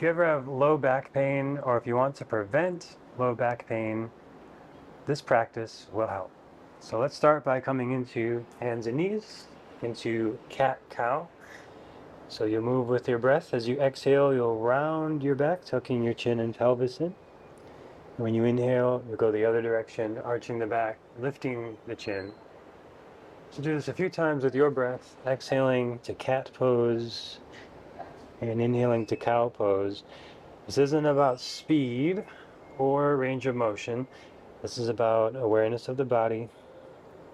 If you ever have low back pain, or if you want to prevent low back pain, this practice will help. So let's start by coming into hands and knees, into cat-cow. So you'll move with your breath. As you exhale, you'll round your back, tucking your chin and pelvis in. When you inhale, you'll go the other direction, arching the back, lifting the chin. So do this a few times with your breath, exhaling to cat pose and inhaling to cow pose. This isn't about speed or range of motion. This is about awareness of the body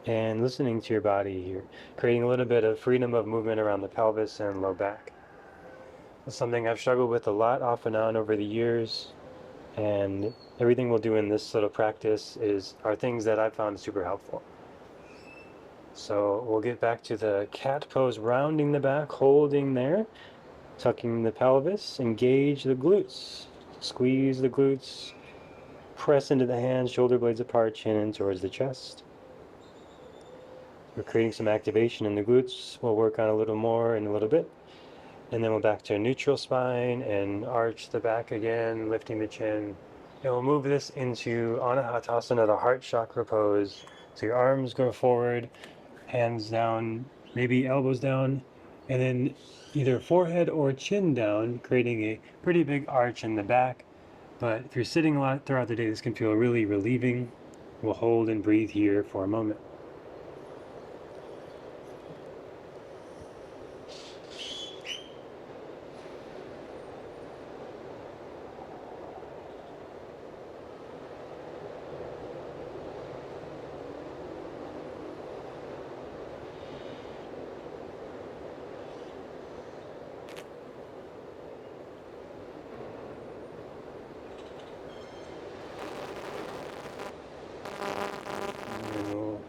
and listening to your body here, creating a little bit of freedom of movement around the pelvis and low back. It's something I've struggled with a lot off and on over the years, and everything we'll do in this little practice are things that I've found super helpful. So we'll get back to the cat pose, rounding the back, holding there, tucking the pelvis, engage the glutes, squeeze the glutes, press into the hands, shoulder blades apart, chin in towards the chest. We're creating some activation in the glutes. We'll work on a little more in a little bit. And then we'll back to a neutral spine and arch the back again, lifting the chin. And we'll move this into Anahatasana, the heart chakra pose. So your arms go forward, hands down, maybe elbows down, and then either forehead or chin down, creating a pretty big arch in the back. But if you're sitting a lot throughout the day, this can feel really relieving. We'll hold and breathe here for a moment.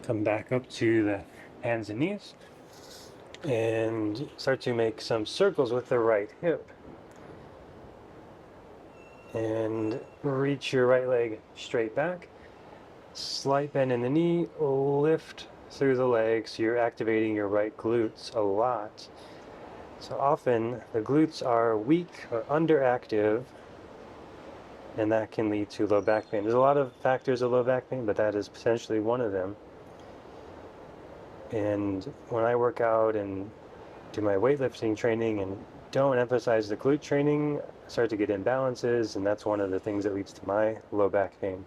Come back up to the hands and knees and start to make some circles with the right hip. And reach your right leg straight back. Slight bend in the knee, lift through the leg, so you're activating your right glutes a lot. So often the glutes are weak or underactive, and that can lead to low back pain. There's a lot of factors of low back pain, but that is potentially one of them. And when I work out and do my weightlifting training and don't emphasize the glute training, I start to get imbalances, and that's one of the things that leads to my low back pain.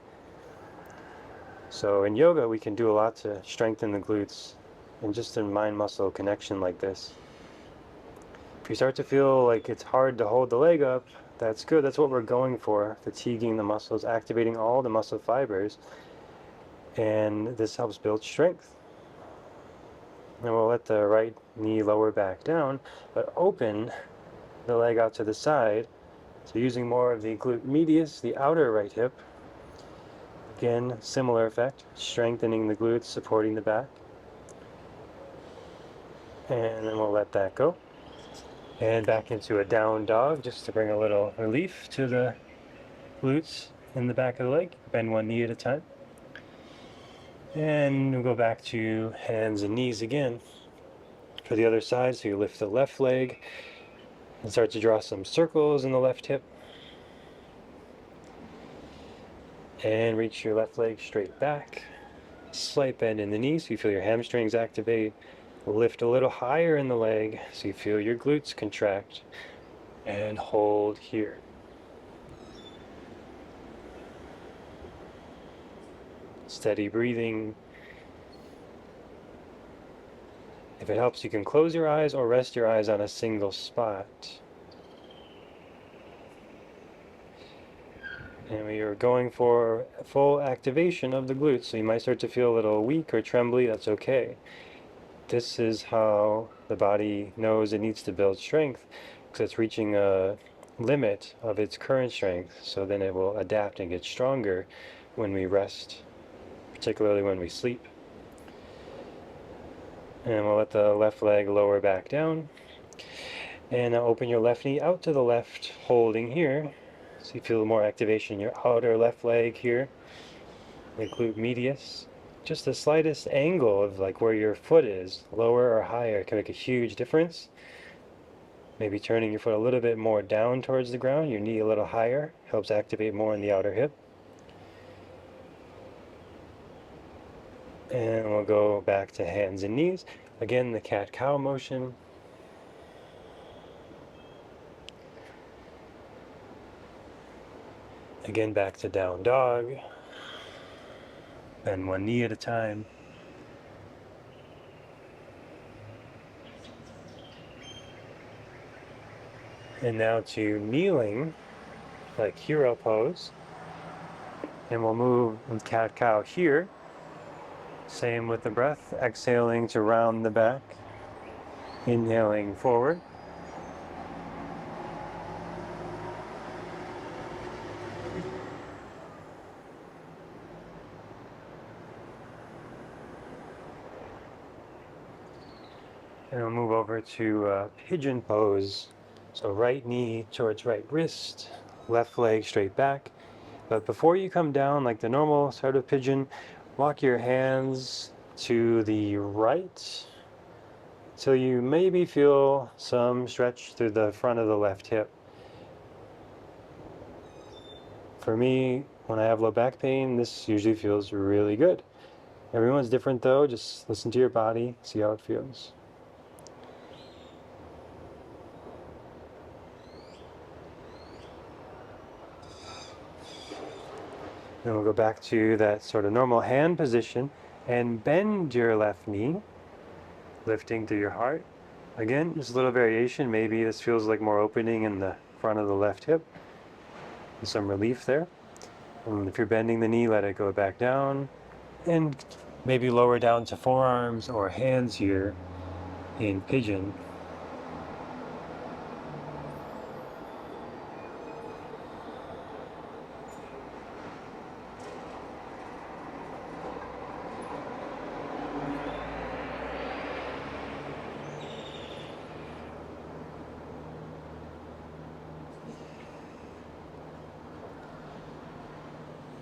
So in yoga, we can do a lot to strengthen the glutes and just a mind-muscle connection like this. If you start to feel like it's hard to hold the leg up, that's good. That's what we're going for, fatiguing the muscles, activating all the muscle fibers, and this helps build strength. And we'll let the right knee lower back down, but open the leg out to the side. So using more of the glute medius, the outer right hip. Again, similar effect, strengthening the glutes, supporting the back. And then we'll let that go. And back into a down dog, just to bring a little relief to the glutes in the back of the leg. Bend one knee at a time. And we'll go back to hands and knees again. For the other side, so you lift the left leg and start to draw some circles in the left hip. And reach your left leg straight back. Slight bend in the knee so you feel your hamstrings activate. Lift a little higher in the leg so you feel your glutes contract. And hold here. Steady breathing. If it helps, you can close your eyes or rest your eyes on a single spot. And we are going for full activation of the glutes, so you might start to feel a little weak or trembly. That's okay. This is how the body knows it needs to build strength, because it's reaching a limit of its current strength, so then it will adapt and get stronger when we rest, particularly when we sleep. And we'll let the left leg lower back down. And now open your left knee out to the left, holding here. So you feel more activation in your outer left leg here, the glute medius. Just the slightest angle of like where your foot is, lower or higher, can make a huge difference. Maybe turning your foot a little bit more down towards the ground, your knee a little higher, helps activate more in the outer hip. And we'll go back to hands and knees. Again, the cat-cow motion. Again, back to down dog. Bend one knee at a time. And now to kneeling, like hero pose. And we'll move with cat-cow here. Same with the breath, exhaling to round the back. Inhaling forward. And we'll move over to pigeon pose. So right knee towards right wrist, left leg straight back. But before you come down like the normal sort of pigeon, walk your hands to the right till you maybe feel some stretch through the front of the left hip. For me, when I have low back pain, this usually feels really good. Everyone's different though, just listen to your body, see how it feels. Then we'll go back to that sort of normal hand position and bend your left knee, lifting through your heart. Again, just a little variation. Maybe this feels like more opening in the front of the left hip. And some relief there. And if you're bending the knee, let it go back down. And maybe lower down to forearms or hands here in pigeon.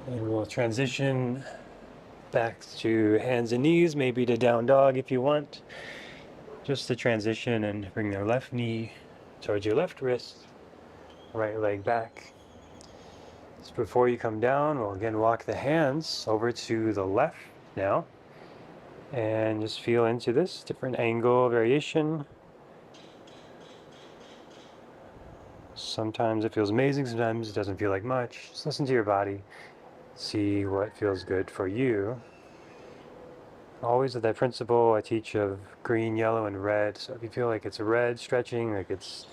And we'll transition back to hands and knees, maybe to down dog if you want. Just to transition and bring their left knee towards your left wrist, right leg back. So before you come down, we'll again walk the hands over to the left now. And just feel into this different angle variation. Sometimes it feels amazing, sometimes it doesn't feel like much. Just listen to your body. See what feels good for you. Always with that principle I teach of green, yellow, and red. So if you feel like it's red stretching, like it's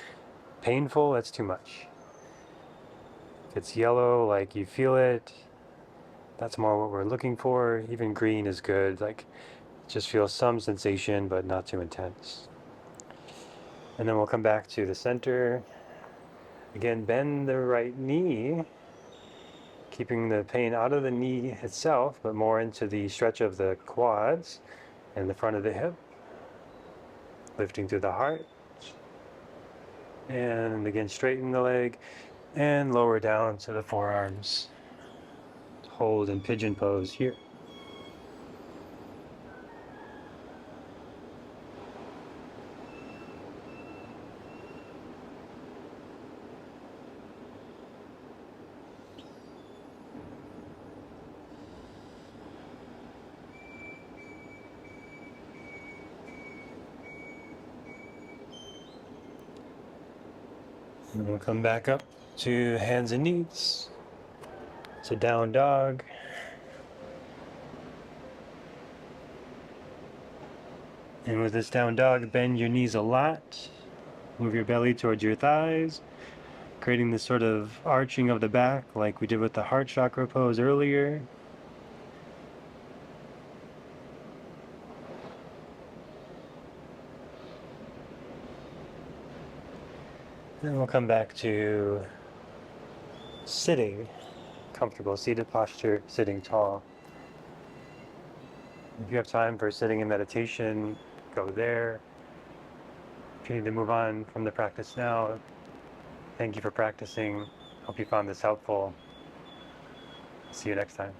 painful, that's too much. If it's yellow, like you feel it, that's more what we're looking for. Even green is good, like just feel some sensation, but not too intense. And then we'll come back to the center. Again, bend the right knee, keeping the pain out of the knee itself, but more into the stretch of the quads and the front of the hip. Lifting through the heart. And again, straighten the leg and lower down to the forearms. Hold in pigeon pose here. And we'll come back up to hands and knees. It's a down dog. And with this down dog, bend your knees a lot. Move your belly towards your thighs, creating this sort of arching of the back like we did with the heart chakra pose earlier. Then we'll come back to sitting, comfortable seated posture, sitting tall. If you have time for sitting in meditation, go there. If you need to move on from the practice now, thank you for practicing. Hope you found this helpful. See you next time.